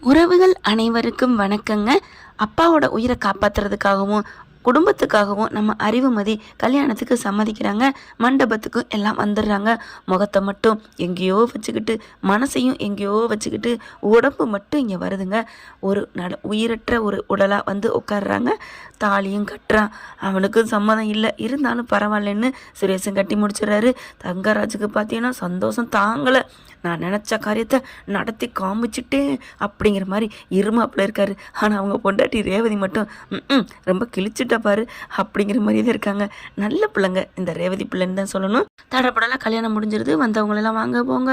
உறவுகள் அனைவருக்கும் வணக்கங்க. அப்பாவோட உயிரை காப்பாற்றுறதுக்காகவும் குடும்பத்துக்காகவும் நம்ம அறிவுமதி கல்யாணத்துக்கு சம்மதிக்கிறாங்க. மண்டபத்துக்கும் எல்லாம் வந்துடுறாங்க. முகத்தை மட்டும் எங்கேயோ வச்சுக்கிட்டு, மனசையும் எங்கேயோ வச்சுக்கிட்டு, உடம்பு மட்டும் இங்கே வருதுங்க. ஒரு உயிரற்ற ஒரு உடலாக வந்து உட்காடுறாங்க. தாலியும் கட்டுறான். அவனுக்கும் சம்மதம் இல்லை, இருந்தாலும் பரவாயில்லன்னு சுரேஷன் கட்டி முடிச்சிடறாரு. தங்கராஜுக்கு பார்த்தீங்கன்னா சந்தோஷம் தாங்கலை. நான் நினச்ச காரியத்தை நடத்தி காமிச்சிட்டேன் அப்படிங்கிற மாதிரி இருமாப்பில் இருக்காரு. ஆனால் அவங்க பொண்டாட்டி ரேவதி மட்டும் ரொம்ப கிழிச்சுட்டா பாரு அப்படிங்கிற மாதிரியே தான் இருக்காங்க. நல்ல பிள்ளைங்க இந்த ரேவதி பிள்ளைன்னு தான் சொல்லணும். தடப்படலாம் கல்யாணம் முடிஞ்சிருது. வந்தவங்களெல்லாம் வாங்க போங்க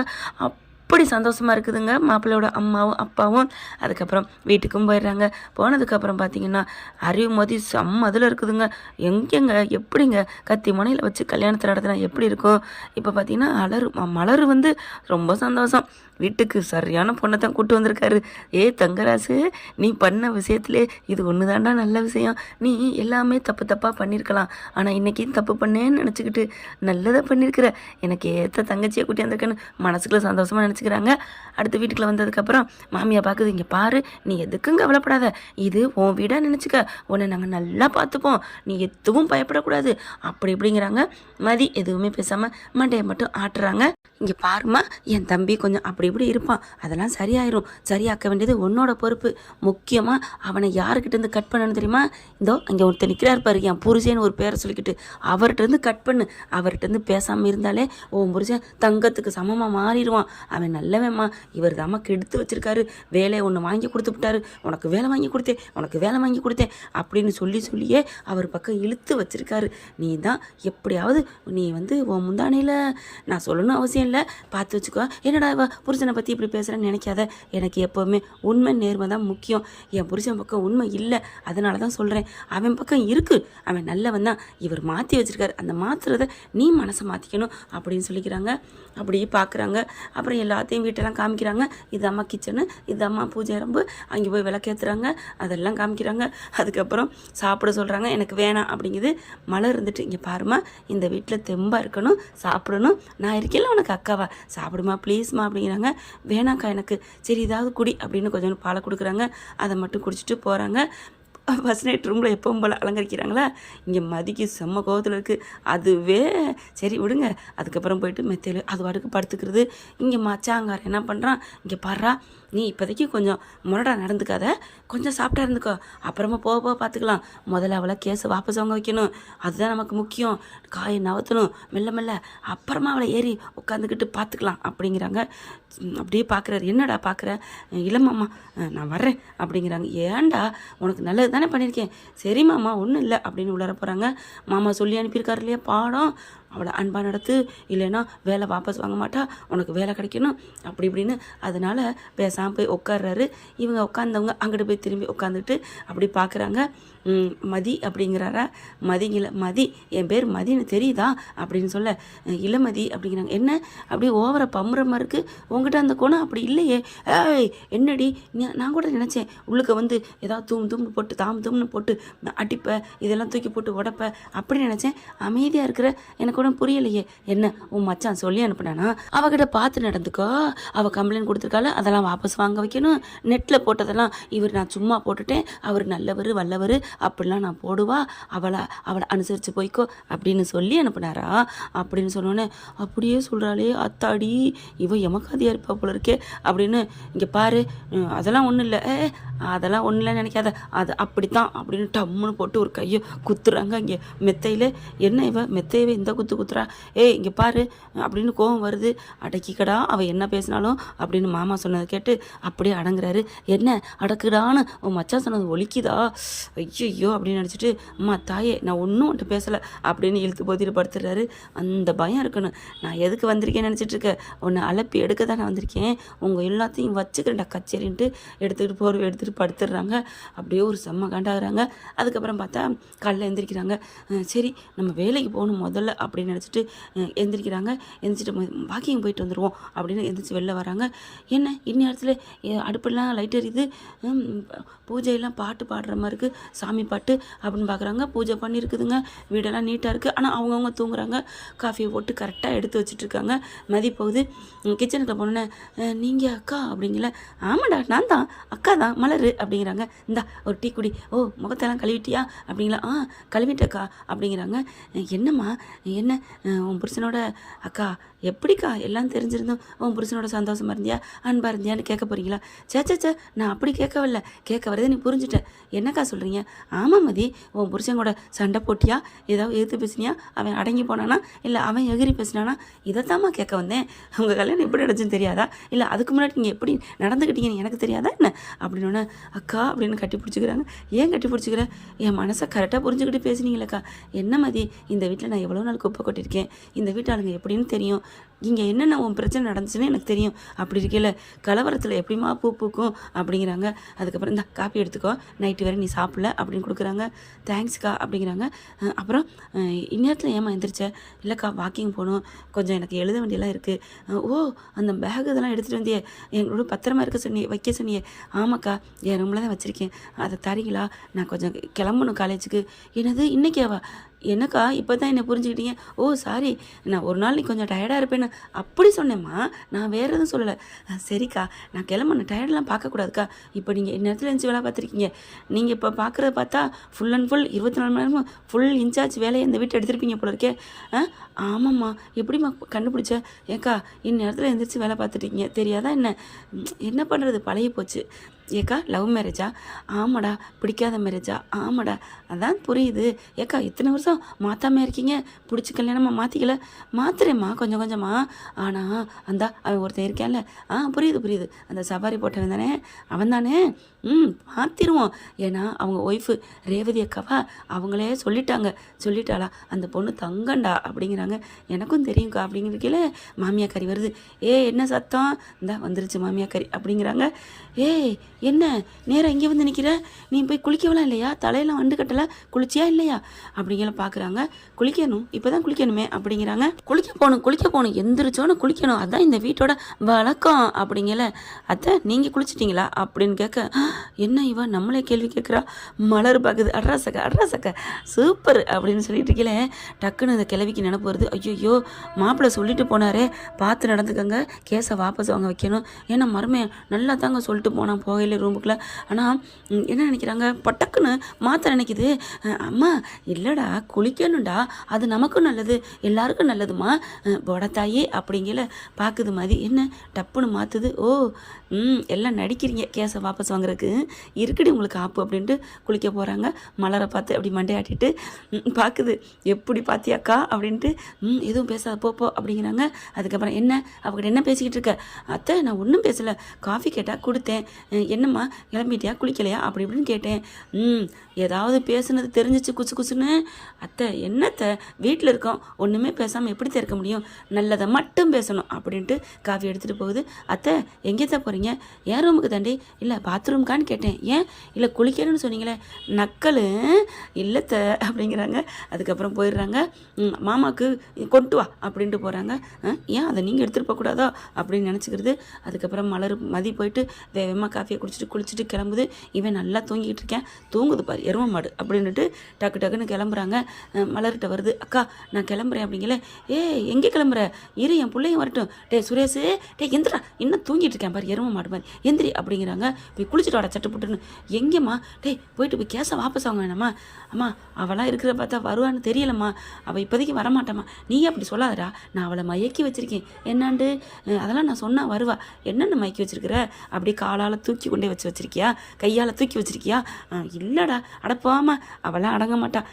அப்படி சந்தோஷமாக இருக்குதுங்க. மாப்பிள்ளையோட அம்மாவும் அப்பாவும். அதுக்கப்புறம் வீட்டுக்கும் போயிடுறாங்க. போனதுக்கப்புறம் பார்த்தீங்கன்னா அறிவுமதி செம்ம அதில் இருக்குதுங்க. எங்கெங்க எப்படிங்க கத்தி முனையில் வச்சு கல்யாணத்தில் நடத்தினா எப்படி இருக்கும்? இப்போ பார்த்தீங்கன்னா மலர் வந்து ரொம்ப சந்தோஷம். வீட்டுக்கு சரியான பொண்ணை தான் கூப்பிட்டு வந்திருக்காரு. தங்கராசு, நீ பண்ண விஷயத்துலே இது ஒன்று தாண்டா நல்ல விஷயம். நீ எல்லாமே தப்பாக பண்ணியிருக்கலாம், ஆனால் இன்றைக்கி தப்பு பண்ணேன்னு நினச்சிக்கிட்டு நல்லதாக பண்ணியிருக்கிற. எனக்கு ஏற்ற தங்கச்சியை கூட்டி வந்திருக்கேன்னு மனசுக்குள்ள சந்தோஷமாக நினச்சிக்கிறாங்க. அடுத்த வீட்டுக்குள்ள வந்ததுக்கப்புறம் மாமியா பார்க்குது. இங்கே பாரு, நீ எதுக்கும் கவலைப்படாத, இது உன் வீடாக நினச்சிக்க, உன்னை நாங்கள் நல்லா பார்த்துப்போம், நீ எதுவும் பயப்படக்கூடாது அப்படி இப்படிங்கிறாங்க. மதி எதுவுமே பேசாமல் மண்டையை மட்டும் ஆட்டுறாங்க. இங்கே பாருமா, என் தம்பி கொஞ்சம் அப்படி இப்படி இருப்பான், அதெல்லாம் சரியாயிரும். சரியாக்க வேண்டியது உன்னோட பொறுப்பு. முக்கியமாக அவனை யாருக்கிட்டேருந்து கட் பண்ணணும் தெரியுமா? இதோ அங்கே ஒருத்தர் நிற்கிறார் பாரு, என் புருஷன்னு ஒரு பேரை சொல்லிக்கிட்டு, அவர்கிட்டருந்து கட் பண்ணு. அவர்கிட்டருந்து பேசாமல் இருந்தாலே உன் புருஷன் தங்கத்துக்கு சமமாக மாறிடுவான். அவன் நல்லவேம்மா, இவர் தாம்மா கெடுத்து வச்சிருக்காரு. வேலையை ஒன்று வாங்கி கொடுத்து விட்டாரு. உனக்கு வேலை வாங்கி கொடுத்தேன், உனக்கு வேலை வாங்கி கொடுத்தேன் அப்படின்னு சொல்லியே அவர் பக்கம் இழுத்து வச்சிருக்காரு. நீ தான் எப்படியாவது நீ வந்து உன் முந்தானையில் நான் சொல்லணும் அவசியம் இல்லை, பார்த்து வச்சுக்கோ. என்னடா இவ புருஷனை பற்றி இப்படி பேசுகிறேன்னு நினைக்காத. எனக்கு எப்போவுமே உண்மை நேர்மை தான் முக்கியம். என் புருஷன் பக்கம் உண்மை இல்லை, அதனால தான் சொல்கிறேன். அவன் பக்கம் இருக்குது, அவன் நல்லவன் தான். இவர் மாற்றி வச்சுருக்காரு, அந்த மாற்றுறதை நீ மனசை மாற்றிக்கணும் அப்படின்னு சொல்லிக்கிறாங்க. அப்படியே பார்க்குறாங்க. அப்புறம் எல்லாத்தையும் வீட்டெல்லாம் காமிக்கிறாங்க. இது அம்மா கிச்சனு, இது அம்மா பூஜை ரம்பு, அங்கே போய் விளக்கேற்றுறாங்க, அதெல்லாம் காமிக்கிறாங்க. அதுக்கப்புறம் சாப்பிட சொல்கிறாங்க. எனக்கு வேணாம் அப்படிங்குது. மலர் இருந்துட்டு, இங்கே பாருமா, இந்த வீட்டில் தெம்பாக இருக்கணும், சாப்பிடணும், நான் இருக்கேன்ல உனக்கு அக்காவா, சாப்பிடுமா ப்ளீஸ்மா அப்படிங்கிறாங்க. வேணாக்கா எனக்கு, சரி ஏதாவது குடி அப்படின்னு கொஞ்சம் பாலை கொடுக்குறாங்க. அதை மட்டும் குடிச்சிட்டு போகிறாங்க. ஃபஸ்ட் நைட் ரூமில் எப்பவும் போல் அலங்கரிக்கிறாங்களா. இங்கே மதிக்கு செம்ம கோவத்தில் இருக்குது. அதுவே சரி விடுங்க. அதுக்கப்புறம் போயிட்டு மெத்தையில் அது வாட்டுக்கு படுத்துக்கிறது. இங்கே மச்சாங்கார என்ன பண்ணுறான், இங்கே பாடுறா, நீ இப்போதைக்கு கொஞ்சம் முரடாக நடந்துக்காத, கொஞ்சம் சாப்பிட்டா இருந்துக்கோ, அப்புறமா போக பார்த்துக்கலாம். முதல்ல அவளை கேஸை வாபஸ் வாங்க வைக்கணும், அதுதான் நமக்கு முக்கியம். காயை நவத்தணும் மெல்ல மெல்ல, அப்புறமா அவளை ஏறி உட்காந்துக்கிட்டு பார்த்துக்கலாம் அப்படிங்கிறாங்க. அப்படியே பார்க்குறாரு. என்னடா பார்க்குற? இல்லைம்மாம்மா நான் வர்றேன் அப்படிங்கிறாங்க. ஏன்டா, உனக்கு நல்லது தானே பண்ணியிருக்கேன். சரி மாமா, ஒன்றும் இல்லை அப்படின்னு உள்ளார போகிறாங்க. மாமா சொல்லி அனுப்பியிருக்காரு இல்லையா பாடம், அவளை அன்பாக நடத்து, இல்லைன்னா வேலை வாபஸ் வாங்க மாட்டா, உனக்கு வேலை கிடைக்கணும் அப்படி இப்படின்னு. அதனால் பேசாமல் போய் உட்கார்றாரு. இவங்க உட்காந்தவங்க அங்கிட்டு போய் திரும்பி உட்காந்துட்டு அப்படி பார்க்குறாங்க. மதி அப்படிங்கிறாரா? மதிங்கில, மதி என் பேர் மதின்னு தெரியுதா அப்படின்னு சொல்ல, இல்லை மதி அப்படிங்கிறாங்க. என்ன அப்படியே ஓவர பம்புறமாக இருக்குது உங்ககிட்ட அந்த குணம் அப்படி இல்லையே. என்னடி, நான் கூட நினச்சேன் உள்ளுக்க வந்து ஏதாவது தூம்னு போட்டு தாம்னு போட்டு அடிப்ப, இதெல்லாம் தூக்கி போட்டு உடப்ப அப்படி நினச்சேன். அமைதியாக இருக்கிற, எனக்கு ஒன்றும் புரியலையே. என்ன உன் மச்சான் சொல்லி அனுப்புனானா? அவகிட்ட பார்த்து நடந்துக்கோ, அவள் கம்ப்ளைண்ட் கொடுத்துருக்காள், அதெல்லாம் வாபஸ் வாங்க வைக்கணும். நெட்டில் போட்டதெல்லாம் இவர் நான் சும்மா போட்டுட்டேன், அவர் நல்லவர் வல்லவர் அப்படிலாம் நான் போடுவா, அவளை அனுசரித்து போய்க்கோ அப்படின்னு சொல்லி அனுப்புனாரா அப்படின்னு சொன்னோன்னே, அப்படியே சொல்கிறாளே அத்தாடி, இவன் எமக்காதியாக இருப்பா போல இருக்கே அப்படின்னு. இங்கே பாரு, அதெல்லாம் ஒன்றும் இல்லை, அதெல்லாம் ஒன்றும் இல்லைன்னு நினைக்காத, அது அப்படித்தான் அப்படின்னு டம்முன்னு போட்டு ஒரு கையை குத்துறாங்க இங்கே மெத்தையில். என்ன இவ மெத்தையவே இந்த குத்துறா, இங்கே பாரு அப்படின்னு கோவம் வருது. அடக்கிக்கடா, அவள் என்ன பேசினாலும் அப்படின்னு மாமா சொன்னதை கேட்டு அப்படியே அடங்குறாரு. என்ன அடக்குடான்னு உன் மச்சான் சொன்னது ஒலிக்குதா? ஐயோ அப்படின்னு நினச்சிட்டு, அம்மா தாயே நான் ஒன்றும் வந்துட்டு பேசலை அப்படின்னு இழுத்து போத்திட்டு படுத்துடுறாரு. அந்த பயம் இருக்கணும். நான் எதுக்கு வந்திருக்கேன்னு நினச்சிட்டு இருக்கேன், உன்னை அலப்பி எடுக்க தான் நான் வந்திருக்கேன், உங்கள் எல்லாத்தையும் வச்சுக்கிறேன்டா கச்சேரின்ட்டு எடுத்துக்கிட்டு போர்வை எடுத்துகிட்டு படுத்துடுறாங்க. அப்படியே ஒரு செம்ம காண்டாகிறாங்க. அதுக்கப்புறம் பார்த்தா காலைல எழுந்திரிக்கிறாங்க. சரி நம்ம வேலைக்கு போகணும் முதல்ல அப்படின்னு நினச்சிட்டு எந்திரிக்கிறாங்க. எந்திரிச்சிட்டு வாக்கிங் போயிட்டு வந்துடுவோம் அப்படின்னு எந்திரிச்சு வெளில வராங்க. என்ன இந்நேரத்தில் அடுப்பெல்லாம் லைட் எரியுது, பூஜையெல்லாம் பாட்டு பாடுற மாதிரி இருக்குது, சாமி பாட்டு அப்படின்னு பார்க்குறாங்க. பூஜை பண்ணியிருக்குதுங்க, வீடெல்லாம் நீட்டாக இருக்குது. ஆனால் அவங்கவுங்க தூங்குறாங்க. காஃபியை போட்டு கரெக்டாக எடுத்து வச்சுட்ருக்காங்க. மதி போகுது. கிச்சனுக்கு போனோன்னே நீங்கள் அக்கா அப்படிங்கல. ஆமாடா நான் தான் அக்கா தான் மலர் அப்படிங்கிறாங்க. இந்தா ஒரு டீ குடி. ஓ முகத்தெல்லாம் கழுவிட்டியா அப்படிங்களா? கழுவிட்டக்கா அப்படிங்கிறாங்க. என்னம்மா என்ன உன் புருஷனோட அக்கா எப்படிக்கா எல்லாம் தெரிஞ்சிருந்தோம் உன் புருஷனோட சந்தோஷமா இருந்தியா அன்பா இருந்தியான்னு கேட்க போகிறீங்களா? சே நான் அப்படி கேட்கவில்லை, கேட்க வரதே நீ புரிஞ்சுட்டேன். என்னக்கா சொல்கிறீங்க? ஆமாம் மதி, உன் புருஷன் கூட சண்டை போட்டியா, ஏதாவது எதிர்த்து பேசினியா, அவன் அடங்கி போனானா இல்லை அவன் எகிரி பேசினானா, இதைத்தாம்மா கேட்க வந்தேன். உங்கள் கல்யாணம் எப்படி நடந்துச்சுன்னு தெரியாதா, இல்லை அதுக்கு முன்னாடி நீங்கள் எப்படி நடந்துக்கிட்டீங்கன்னு எனக்கு தெரியாதா என்ன அப்படின்னோடனே அக்கா அப்படின்னு கட்டி பிடிச்சிக்கிறாங்க. ஏன் கட்டி பிடிச்சிக்கிறேன்? என் மனசை கரெக்டாக புரிஞ்சுக்கிட்டு பேசுனீங்களேக்கா. என்ன மதி, இந்த வீட்டில் நான் எவ்வளோ நாள் குப்பை கொட்டியிருக்கேன், இந்த வீட்டாளுங்க எப்படின்னு தெரியும், இங்கே என்னென்ன உன் பிரச்சனை நடந்துச்சுன்னு எனக்கு தெரியும். அப்படி இருக்கல கலவரத்தில் எப்படிமா பூ பூக்கும் அப்படிங்கிறாங்க. அதுக்கப்புறம் இந்த காப்பி எடுத்துக்கோ, நைட்டு வரை நீ சாப்பிடல அப்படின்னு கொடுக்குறாங்க. தேங்க்ஸ்க்கா அப்படிங்கிறாங்க. அப்புறம் இந்நேரத்தில் ஏமா எந்திரிச்ச? இல்லைக்கா வாக்கிங் போகணும், கொஞ்சம் எனக்கு எழுத வேண்டியெல்லாம் இருக்குது. ஓ அந்த பேக் இதெல்லாம் எடுத்துகிட்டு வந்தியே, எங்களோட பத்திரமா வைக்க சொன்னியே. ஆமாக்கா என் ரூமில் தான் வச்சுருக்கேன், அதை தரீங்களா? நான் கொஞ்சம் கிளம்பணும் காலேஜுக்கு. என்னது இன்னைக்கேவா? என்னக்கா இப்போ தான் என்னை புரிஞ்சுக்கிட்டீங்க? ஓ சாரி, நான் ஒரு நாள் நீ கொஞ்சம் டயர்டாக இருப்பேன்னு அப்படி சொன்னேம்மா, நான் வேறு எதுவும் சொல்லலை. சரிக்கா நான் கிளம்பணும், டயர்டெலாம் பார்க்கக்கூடாதுக்கா. இப்போ நீங்கள் இந்நேரத்தில் இருந்துச்சு வேலை பார்த்துருக்கீங்க, நீங்கள் இப்போ பார்க்குறத பார்த்தா ஃபுல் அண்ட் ஃபுல் 24 மணி நேரமும் ஃபுல் இன்சார்ஜ் வேலையை இந்த வீட்டை எடுத்துருப்பீங்க போல இருக்கே. ஆமாம்மா எப்படிம்மா கண்டுபிடிச்ச? ஏக்கா இந்நேரத்தில் எழுந்திரிச்சு வேலை பார்த்துட்டீங்க தெரியாதா என்ன? என்ன பண்ணுறது, பழகி போச்சு. ஏக்கா லவ் மேரேஜா? ஆமாடா. பிடிக்காத மேரேஜா? ஆமாடா. அதான் புரியுது. ஏக்கா இத்தனை வருஷம் மாற்றாமல் இருக்கீங்க, பிடிச்சி கல்யாணமாக மாற்றிக்கல? மாத்துறேம்மா கொஞ்சம் கொஞ்சமாக. ஆனால் அவன் ஒருத்தன் இருக்கான்ல, புரியுது அந்த சவாரி போட்டவன் தானே, அவன் தானே? மாற்றிடுவோம். ஏன்னா அவங்க ஒய்ஃபு ரேவதி அக்காவா, அவங்களே சொல்லிட்டாளா அந்த பொண்ணு தங்கண்டா அப்படிங்கிறாங்க. எனக்கும் தெரியும்க்கா அப்படிங்கிறதுக்கே மாமியாக்காரி வருது. என்ன சத்தம்? வந்துருச்சு மாமியாக்காரி அப்படிங்கிறாங்க. என்ன நேரம் இங்கே வந்து நிற்கிற, நீ போய் குளிக்கவெல்லாம் இல்லையா, தலையெல்லாம் வண்டு கட்டலை, குளிச்சியா இல்லையா அப்படிங்கிற பார்க்குறாங்க. குளிக்கணும், இப்போ தான் குளிக்கணுமே அப்படிங்கிறாங்க. குளிக்க போகணும் எந்திரிச்சோன்னு குளிக்கணும், அதான் இந்த வீட்டோட வழக்கம் அப்படிங்கல. அத்தை நீங்கள் குளிச்சிட்டிங்களா அப்படின்னு கேட்க, என்ன இவன் நம்மளே கேள்வி கேட்குறா, மலர் பார்க்குது. அட்ராசக்க சூப்பர் அப்படின்னு சொல்லிட்டு இருக்கீங்களே, டக்குன்னு இந்த கிழவிக்கு நினைப்பு வருது. ஐயோ மாப்பிள்ளை சொல்லிட்டு போனாரே, பார்த்து நடந்துக்கங்க, கேஸை வாபஸ் வாங்க வைக்கணும். ஏன்னா மருமையை நல்லா தாங்க சொல்லிட்டு போனான் போகையில் ரூமுக்குள்ள. ஆனால் என்ன நினைக்கிறாங்க, பட்டக்குன்னு மாற்ற நினைக்குது. அம்மா இல்லைடா குளிக்கணும்டா, அது நமக்கும் நல்லது எல்லாருக்கும் நல்லதுமா போடத்தாயே அப்படிங்கல பார்க்குது மாதிரி. என்ன டப்புன்னு மாற்றுது. ஓ எல்லாம் நடிக்கிறீங்க கேஸை வாபஸ் வாங்குறதுக்கு, இருக்குடி உங்களுக்கு ஆப்பு அப்படின்ட்டு குளிக்க போகிறாங்க. மலரை பார்த்து அப்படி மண்டையாட்டிட்டு பார்க்குது. எப்படி பார்த்தியாக்கா அப்படின்ட்டு எதுவும் பேசாத போ அப்படிங்கிறாங்க. அதுக்கப்புறம் என்ன அவகிட்ட என்ன பேசிக்கிட்டு இருக்க? அத்தை நான் ஒன்றும் பேசலை, காஃபி கேட்டால் கொடுத்தேன். என்னம்மா கிளம்பிட்டியா குளிக்கலையா அப்படி இப்படின்னு கேட்டேன். ஏதாவது பேசுனது தெரிஞ்சிச்சு குசுன்னு. அத்தை என்னத்தை வீட்டில் இருக்கோம், ஒன்றுமே பேசாமல் எப்படி இருக்க முடியும், நல்லதை மட்டும் பேசணும் அப்படின்ட்டு காஃபி எடுத்துகிட்டு போகுது. அத்தை எங்கே தான் போகிறீங்க? ஏன் ரூமுக்கு தாண்டி? இல்லை பாத்ரூம்கான்னு கேட்டேன். ஏன்? இல்லை குளிக்கணும்னு சொன்னீங்களே. நக்கல் இல்லைத்த அப்படிங்கிறாங்க. அதுக்கப்புறம் போயிடுறாங்க. மாமாவுக்கு கொண்டு வா அப்படின்ட்டு போகிறாங்க. ஏன் அதை நீங்கள் எடுத்துகிட்டு போகக்கூடாதோ அப்படின்னு நினச்சிக்கிறது. அதுக்கப்புறம் மதி போயிட்டு வேகமாக காஃபியை குளிச்சுட்டு கிளம்புது. இவன் நல்லா தூங்கிக்கிட்டு இருக்கேன், தூங்குது பாரு எரும மாடு அப்படின்ட்டு டக்குன்னு கிளம்புறாங்க. மலர்கிட்ட வருது. அக்கா நான் கிளம்புறேன் அப்படிங்களே. எங்கே கிளம்புற? இரு என் பிள்ளைங்க வரட்டும். சுரேஷ் எந்திரா, இன்னும் தூங்கிட்டு இருக்கேன் பாரு எரும மாடு மாதிரி, எந்திரி அப்படிங்கிறாங்க. போய் குளிச்சுட்டு வாடா சட்டை போட்டுன்னு. எங்கேம்மா? போயிட்டு போய் கேஸை வாபஸ் வாங்க வேணாமா? அம்மா அவளாம் இருக்கிற பார்த்தா வருவான்னு தெரியலம்மா, அவள் இப்போதைக்கு வரமாட்டாம்மா, நீ அப்படி சொல்லாதடா, நான் அவளை மயக்கி வச்சிருக்கேன். என்னாண்டு அதெல்லாம் நான் சொன்னால் வருவா. என்னென்ன மயக்கி வச்சிருக்கிற? அப்படி காலால் தூக்கி கொண்டே வச்சிருக்கியா, கையால் தூக்கி வச்சிருக்கியா? இல்லைடா அடப்பாமா, அவளாம் அடங்க மாட்டா,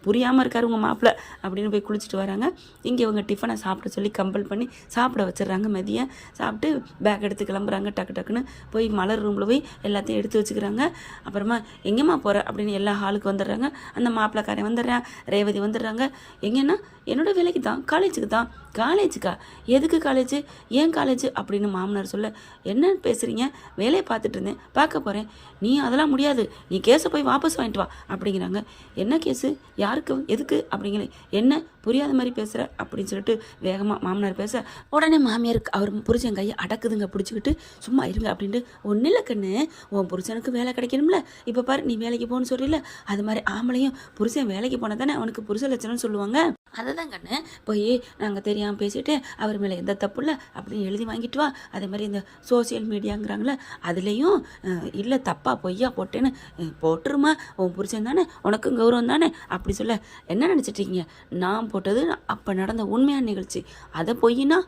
புரியாமல் இருக்காரு உங்கள் மாப்பிள்ளை அப்படின்னு போய் குளிச்சுட்டு வராங்க. இங்கே இவங்க டிஃபனை சாப்பிட சொல்லி கம்பல் பண்ணி சாப்பிட வச்சிடுறாங்க. மதியம் சாப்பிட்டு பேக் எடுத்து கிளம்புறாங்க. டக்குன்னு போய் மலர் ரூமில் போய் எல்லாத்தையும் எடுத்து வச்சுக்கிறாங்க. அப்புறமா எங்கேம்மா போகிற அப்படின்னு எல்லா ஹாலுக்கு வந்துடுறாங்க. அந்த மாப்பிள்ளைக்காரன் வந்துடுறான், ரேவதி வந்துடுறாங்க. எங்கன்னா என்னோட வேலைக்கு தான், காலேஜுக்கு தான். காலேஜுக்கா? எதுக்கு காலேஜ்? ஏன் காலேஜ் அப்படின்னு மாமனார் சொல்ல, என்ன பேசுகிறீங்க, வேலையை பார்த்துட்டு இருந்தேன், பார்க்க போகிறேன். நீ அதெல்லாம் முடியாது, நீ கேஸை போய் வாபஸ் வாங்கிட்டு வா அப்படிங்கிறாங்க. என்ன கேஸு? யாருக்கு? எதுக்கு அப்படிங்கிற? என்ன புரியாத மாதிரி பேசுகிற அப்படின்னு சொல்லிட்டு வேகமாக மாமனார் பேச உடனே மாமியாருக்கு அவர் புருஷன் கையை அடக்குதுங்க பிடிச்சிக்கிட்டு சும்மா இருங்க அப்படின்ட்டு ஒன்றும் இல்லை கண்ணு உன் புருஷனுக்கு வேலை கிடைக்கணும்ல இப்போ பாரு நீ வேலைக்கு போகணும்னு சொல்கிறீல அது மாதிரி ஆம்பளையும் புருஷன் வேலைக்கு போனால் தானே அவனுக்கு புருஷ லட்சணம்னு சொல்லுவாங்க. அதை தான் கண்ணு போய் நாங்கள் தெரியாமல் பேசிவிட்டு அவர் மேலே எந்த தப்பு இல்லை அப்படின்னு எழுதி வாங்கிட்டு வா. அதே மாதிரி இந்த சோசியல் மீடியாங்கிறாங்களே அதுலேயும் இல்லை தப்பாக பொய்யா போட்டேன்னு போட்டுருமா உன் புருஷன் தானே உனக்கும் கௌரவம் தானே அப்படி சொல்ல என்ன நினச்சிட்ருக்கீங்க நான் போட்டது அப்போ நடந்த உண்மையான நிகழ்ச்சி அதை பொய்னா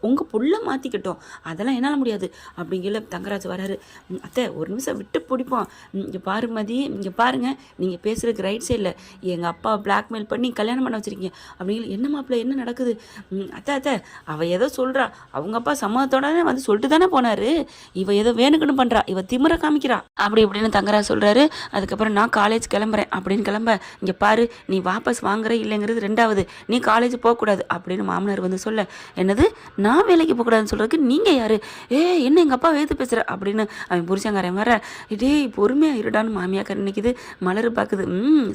உங்கள் புள்ள மாற்றிக்கிட்டோம் அதெல்லாம் என்னால் முடியாது அப்படிங்கிற தங்கராஜ் வராரு. அத்தை ஒரு நிமிஷம் விட்டு பிடிப்போம் இங்கே பாரு மதி இங்கே பாருங்கள் நீங்கள் பேசுகிறதுக்கு ரைட் சைடில் எங்கள் அப்பா பிளாக்மெயில் பண்ணி கல்யாணம் பண்ண வச்சுருக்கீங்க அப்படிங்கிற என்ன மாப்பிள்ள என்ன நடக்குது அத்தை அவள் ஏதோ சொல்கிறா அவங்க அப்பா சம்மதத்தோட வந்து சொல்லிட்டு தானே போனார் இவ ஏதோ வேணுக்குன்னு பண்ணுறா இவ திமிர காமிக்கிறா அப்படி இப்படின்னு தங்கராஜ் சொல்கிறாரு. அதுக்கப்புறம் நான் காலேஜ் கிளம்புறேன் அப்படின்னு கிளம்ப இங்கே பாரு நீ வாபஸ் வாங்குற இல்லைங்கிறது ரெண்டாவது நீ காலேஜ் போகக்கூடாது அப்படின்னு மாமனார் வந்து சொல்ல என்னது நான் வேலைக்கு போகக்கூடாதுன்னு சொல்கிறதுக்கு நீங்கள் யார் என்ன எங்கள் அப்பா வேத்து பேசுகிற அப்படின்னு அவன் புருஷங்காரன் வர டேய் பொறுமையாக இருடான்னு மாமியாக்கார நினைக்குது. மலர் பார்க்குது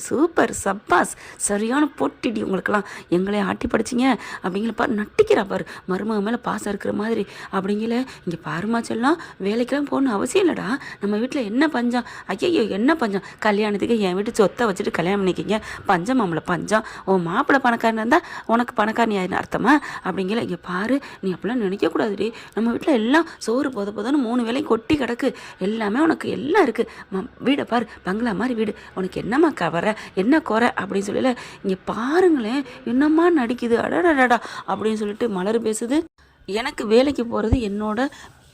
சூப்பர் சப்பாஸ் சரியான பொட்டிடி உங்களுக்கெல்லாம் எங்களே ஆட்டி படிச்சிங்க அப்படிங்கிற பாரு நட்டிக்கிறா பாரு மருமக மேலே பாசம் இருக்கிற மாதிரி அப்படிங்கிற இங்கே பாருமா செல்லாம் வேலைக்கெல்லாம் போகணும் அவசியம் இல்லைடா நம்ம வீட்டில் என்ன பஞ்சம் ஐயோ என்ன பஞ்சம் கல்யாணத்துக்கு என் வீட்டு சொத்தை வச்சுட்டு கல்யாணம் பண்ணிக்கிங்க பஞ்சம் மாமலை பஞ்சம் உன் மாப்பிள்ளை பணக்காரன் இருந்தால் உனக்கு பணக்காரன் யாருன்னு அர்த்தமா அப்படிங்கிற இங்கே பாரு நீ அப்படிலாம் நினைக்கக்கூடாதுடி நம்ம வீட்டில் எல்லாம் சோறு போதன்னு 3 வேலையும் கொட்டி கிடக்கு எல்லாமே உனக்கு எல்லாம் இருக்குது வீடை பாரு பங்களா மாதிரி வீடு உனக்கு என்னம்மா கவரை என்ன குறை அப்படின்னு சொல்லல இங்கே பாருங்களேன் என்னம்மா நடிக்குது அடடடா அப்படின்னு சொல்லிட்டு மலர் பேசுது. எனக்கு வேலைக்கு போகிறது என்னோட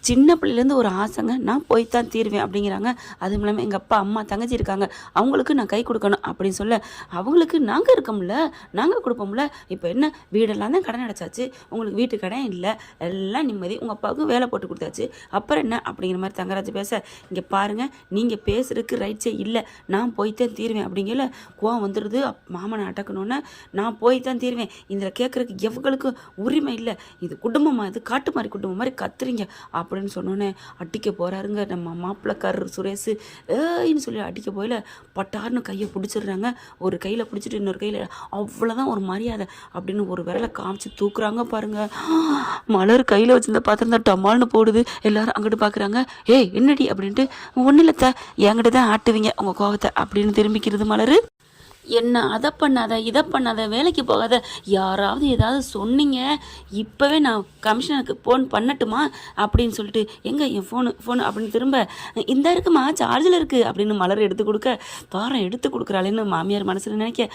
சின்ன பிள்ளைலேருந்து ஒரு ஆசைங்க நான் போய்த்தான் தீருவேன் அப்படிங்கிறாங்க. அதுவும் இல்லாமல் எங்கள் அப்பா அம்மா தங்கச்சி இருக்காங்க அவங்களுக்கு நான் கை கொடுக்கணும் அப்படின்னு சொல்ல அவங்களுக்கு நாங்கள் இருக்கோம்ல நாங்கள் கொடுப்போம்ல இப்போ என்ன வீடெல்லாம் தான் கடன் அடைச்சாச்சு உங்களுக்கு வீட்டு கடன் இல்லை எல்லாம் நிம்மதி உங்கள் அப்பாவுக்கு வேலை போட்டு கொடுத்தாச்சு அப்புறம் என்ன அப்படிங்கிற மாதிரி தங்கராஜ் பேச இங்கே பாருங்கள் நீங்கள் பேசுறதுக்கு ரைட்ஸே இல்லை நான் போய்த்தான் தீருவேன் அப்படிங்கல கோவம் வந்துடுது. மாமனை அடக்கணுன்னு நான் போய்த்தான் தீருவேன் இதில் கேட்குறதுக்கு எவ்வளவுக்கு உரிமை இல்லை இது குடும்பமாக இது காட்டு மாதிரி குடும்பம் மாதிரி கத்துறீங்க அப்படின்னு சொன்னோன்னே அடிக்க போகிறாருங்க நம்ம மாப்பிள்ளக்காரர் சுரேஷ் ஏன்னு சொல்லி அடிக்க போயில பட்டார்னு கையை பிடிச்சிடுறாங்க. ஒரு கையில் பிடிச்சிட்டு இன்னொரு கையில் அவ்வளோதான் ஒரு மரியாதை அப்படின்னு ஒரு விரலை காமிச்சு தூக்குறாங்க பாருங்க. மலர் கையில் வச்சிருந்த பாத்திரம் தான் டமால்னு போடுது. எல்லாரும் அங்கிட்டு பார்க்குறாங்க என்னடி அப்படின்ட்டு ஒன்றும் இல்லைத்த என்கிட்ட தான் ஆட்டுவீங்க உங்கள் கோவத்தை அப்படின்னு திரும்பிக்கிறது மலர். என்ன அதை பண்ணாத இதை பண்ணாத வேலைக்கு போகாத யாராவது ஏதாவது சொன்னீங்க இப்போவே நான் கமிஷனருக்கு ஃபோன் பண்ணட்டுமா அப்படின்னு சொல்லிட்டு எங்கே என் ஃபோனு அப்படின்னு திரும்ப இந்த இருக்குமா சார்ஜில் இருக்குது அப்படின்னு மலர் எடுத்து கொடுக்க பாரம் எடுத்து கொடுக்குறாளேன்னு மாமியார் மனசில் நினைக்க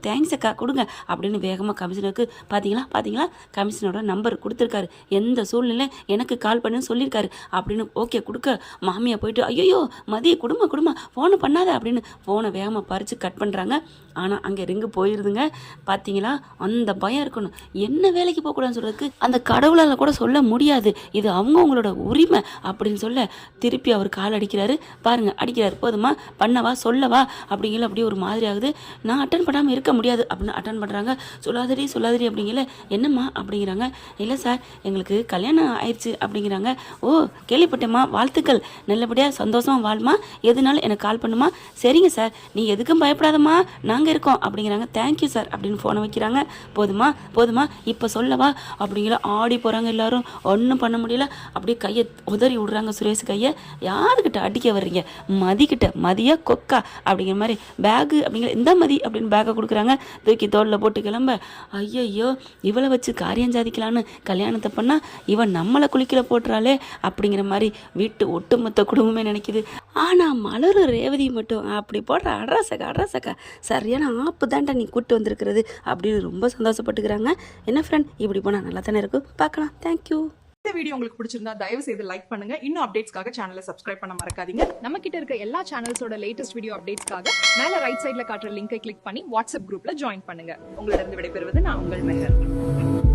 தேங்க்ஸ் அக்கா கொடுங்க அப்படின்னு வேகமாக கமிஷனருக்கு பார்த்தீங்களா கமிஷனரோட நம்பர் கொடுத்துருக்காரு எந்த சூழ்நிலை எனக்கு கால் பண்ணுன்னு சொல்லியிருக்காரு அப்படின்னு ஓகே கொடுக்க மாமியார் போயிட்டு ஐயோ மதிய குடும்ப ஃபோனை பண்ணாத அப்படின்னு ஃபோனை வேகமாக பறித்து கட் பண்ணுறாங்க. ஆனால் அங்கே ரிங்கு போயிருதுங்க. பார்த்தீங்களா அந்த பயம் இருக்கணும் என்ன வேலைக்கு போகக்கூடாதுன்னு சொல்கிறதுக்கு அந்த கடவுளால் கூட சொல்ல முடியாது இது அவங்களோட உரிமை அப்படின்னு சொல்ல திருப்பி அவர் கால் அடிக்கிறாரு பாருங்க அடிக்கிறாரு போதுமா பண்ணவா சொல்லவா அப்படிங்கிற அப்படியே ஒரு மாதிரி ஆகுது. நான் அட்டன் பண்ணாமல் இருக்க முடியாது அப்படின்னு அட்டன் பண்ணுறாங்க. சொல்லாதடி அப்படிங்கிற என்னம்மா அப்படிங்கிறாங்க. இல்லை சார் எங்களுக்கு கல்யாணம் ஆயிடுச்சு அப்படிங்கிறாங்க. கேள்விப்பட்டேம்மா வாழ்த்துக்கள் நல்லபடியாக சந்தோஷமாக வாழ்மா எதுனாலும் எனக்கு கால் பண்ணுமா. சரிங்க சார் நீ எதுக்கும் பயப்படாதம்மா நாங்கள் இருக்கோம் அப்படிங்கிறாங்க. தேங்க்யூ சார் அப்படின்னு ஃபோனை வைக்கிறாங்க. போதுமா இப்போ சொல்லவா அப்படிங்கிற ஆடி போகிறாங்க எல்லாரும். ஒன்றும் பண்ண முடியல அப்படியே கையை உதறி விடுறாங்க சுரேஷ் கையை. யாருக்கிட்ட அடிக்க வர்றீங்க மதிக்கிட்ட மதியா கொக்கா அப்படிங்கிற மாதிரி பேகு அப்படிங்கிற இந்த மதி அப்படின்னு பேக்கை கொடுக்குறாங்க. தூக்கி தோளில் போட்டு கிளம்ப ஐயோ இவளை வச்சு காரியம் சாதிக்கலான்னு கல்யாணத்தை பண்ணால் இவன் நம்மளை குளிக்கல போட்டுறாளே அப்படிங்கிற மாதிரி வீட்டு ஒட்டுமொத்த குடும்பமே நினைக்குது. ஆனால் மலர் ரேவதி மட்டும் அப்படி போடுற அட்ரஸக்கா சரியான ஆப்பு தான்டா நீ கூட்டு வந்திருக்கிறது அப்படின்னு ரொம்ப சந்தோஷப்பட்டுக்கிறாங்க. என்ன ஃப்ரெண்ட் இப்படி போனால் நல்லா தானே இருக்கும் பார்க்கலாம். தேங்க்யூ. இந்த வீடியோ உங்களுக்கு பிடிச்சிருந்தா தயவு செய்து லைக் பண்ணுங்க. இன்னும் அப்டேட்ஸ்க்காக சேனலை சப்ஸ்கிரைப் பண்ண மறக்காதீங்க. நம்ம கிட்ட இருக்க எல்லா சேனல்ஸோட லேட்டஸ்ட் வீடியோ அப்டேட்ஸ்க்காக மேல ரைட் சைடுல காட்டுற லிங்கை கிளிக் பண்ணி வாட்ஸ்அப் குரூப்ல ஜாயின் பண்ணுங்க. உங்களிடம் விடைபெறுவது நான் உங்கள் மெஹர்.